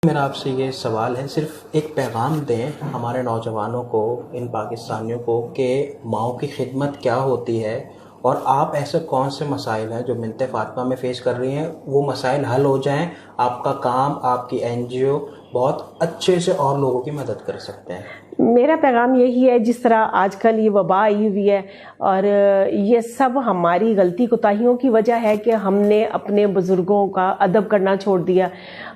मेरा आपसे ये सवाल है, सिर्फ एक पैगाम दें हमारे नौजवानों को, इन पाकिस्तानियों को, कि माओ की खिदमत क्या होती है और आप ऐसे कौन से मसाइल हैं जो मिन्नत फ़ातिमा में फ़ेस कर रही हैं, वो मसाइल हल हो जाएं, आपका काम, आपकी एनजीओ बहुत अच्छे से और लोगों की मदद कर सकते हैं। मेरा पैगाम यही है, जिस तरह आजकल ये वबा आई हुई है और ये सब हमारी गलती कोताहियों की वजह है कि हमने अपने बुज़ुर्गों का अदब करना छोड़ दिया,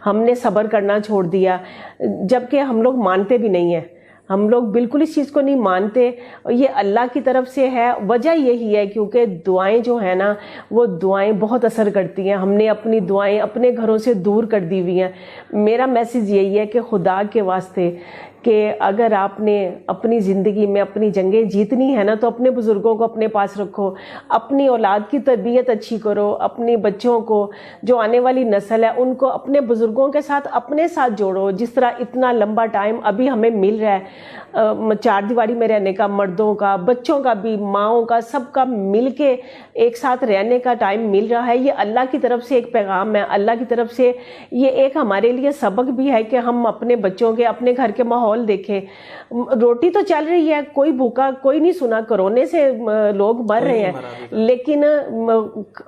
हमने सब्र करना छोड़ दिया, जबकि हम लोग मानते भी नहीं हैं। हम लोग बिल्कुल इस चीज़ को नहीं मानते। ये अल्लाह की तरफ से है। वजह यही है क्योंकि दुआएं जो है ना, वो दुआएं बहुत असर करती हैं। हमने अपनी दुआएं अपने घरों से दूर कर दी हुई हैं। मेरा मैसेज यही है कि खुदा के वास्ते कि अगर आपने अपनी ज़िंदगी में अपनी जंगें जीतनी है ना, तो अपने बुज़ुर्गों को अपने पास रखो, अपनी औलाद की तरबियत अच्छी करो, अपने बच्चों को, जो आने वाली नस्ल है उनको अपने बुज़ुर्गों के साथ अपने साथ जोड़ो। जिस तरह इतना लंबा टाइम अभी हमें मिल रहा है चार दीवारी में रहने का, मर्दों का, बच्चों का भी, माओं का, सबका मिल के एक साथ रहने का टाइम मिल रहा है। ये अल्लाह की तरफ से एक पैगाम है, अल्लाह की तरफ से ये एक हमारे लिए सबक भी है कि हम अपने बच्चों के, अपने घर के माहौल देखें। रोटी तो चल रही है, कोई भूखा कोई नहीं सुना, कोरोने से लोग मर रहे हैं, लेकिन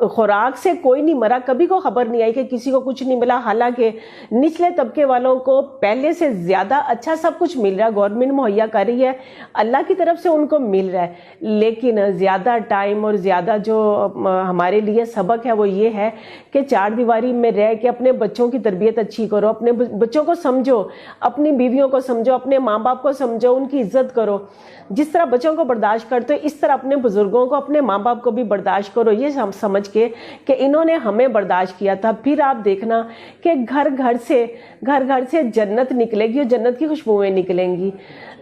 खुराक से कोई नहीं मरा। कभी को खबर नहीं आई कि किसी को कुछ नहीं मिला। हालांकि निचले तबके वालों को पहले से ज्यादा अच्छा सब कुछ मिल रहा है, गवर्नमेंट मुहैया कर रही है, अल्लाह की तरफ से उनको मिल रहा है। लेकिन ज्यादा टाइम और ज्यादा जो हमारे लिए सबक है वो ये है कि चार दीवारी में रह के अपने बच्चों की तरबियत अच्छी करो, अपने बच्चों को समझो, अपनी बीवियों को समझो, अपने माँ बाप को समझो, उनकी इज्जत करो। जिस तरह बच्चों को बर्दाश्त करते हो, इस तरह अपने बुजुर्गों को, अपने माँ बाप को भी बर्दाश्त करो। ये समझ के कि इन्होंने हमें बर्दाश्त किया था। फिर आप देखना कि घर घर से जन्नत निकलेगी और जन्नत की खुशबुएं निकलेंगी।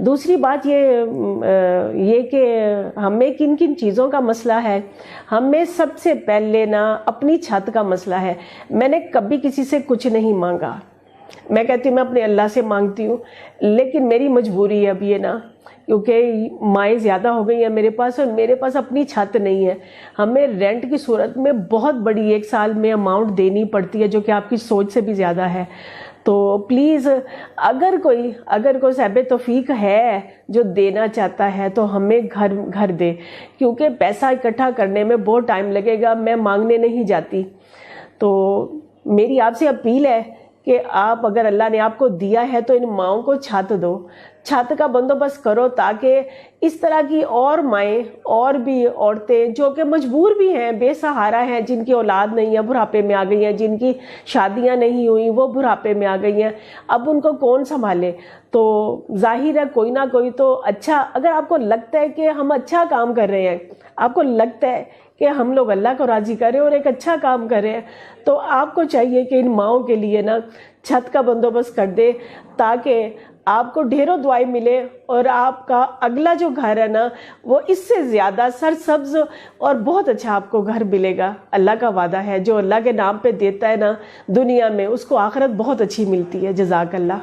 दूसरी बात ये कि हमें किन किन चीज़ों का मसला है। हमें सबसे पहले ना अपनी छत का मसला है। मैंने कभी किसी से कुछ नहीं मांगा, मैं कहती हूँ मैं अपने अल्लाह से मांगती हूँ, लेकिन मेरी मजबूरी है अब ये ना, क्योंकि माएँ ज़्यादा हो गई हैं मेरे पास और मेरे पास अपनी छत नहीं है। हमें रेंट की सूरत में बहुत बड़ी एक साल में अमाउंट देनी पड़ती है, जो कि आपकी सोच से भी ज़्यादा है। तो प्लीज़ अगर कोई साहिब तौफीक है जो देना चाहता है तो हमें घर दे, क्योंकि पैसा इकट्ठा करने में बहुत टाइम लगेगा। मैं मांगने नहीं जाती। तो मेरी आपसे अपील है कि आप, अगर अल्लाह ने आपको दिया है तो इन माओं को छत दो, छत का बंदोबस्त करो, ताकि इस तरह की और माएँ और भी औरतें जो कि मजबूर भी हैं, बेसहारा हैं, जिनकी औलाद नहीं है, बुढ़ापे में आ गई हैं, जिनकी शादियां नहीं हुई वो बुढ़ापे में आ गई हैं, अब उनको कौन संभाले। तो जाहिर है कोई ना कोई तो अच्छा, अगर आपको लगता है कि हम अच्छा काम कर रहे हैं, आपको लगता है कि हम लोग अल्लाह को राजी करें और एक अच्छा काम करें, तो आपको चाहिए कि इन माओं के लिए ना छत का बंदोबस्त कर दे, ताकि आपको ढेरों दुआएं मिले और आपका अगला जो घर है ना, वो इससे ज़्यादा सरसब्ज और बहुत अच्छा आपको घर मिलेगा। अल्लाह का वादा है, जो अल्लाह के नाम पे देता है ना दुनिया में, उसको आखिरत बहुत अच्छी मिलती है। जज़ाकल्लाह।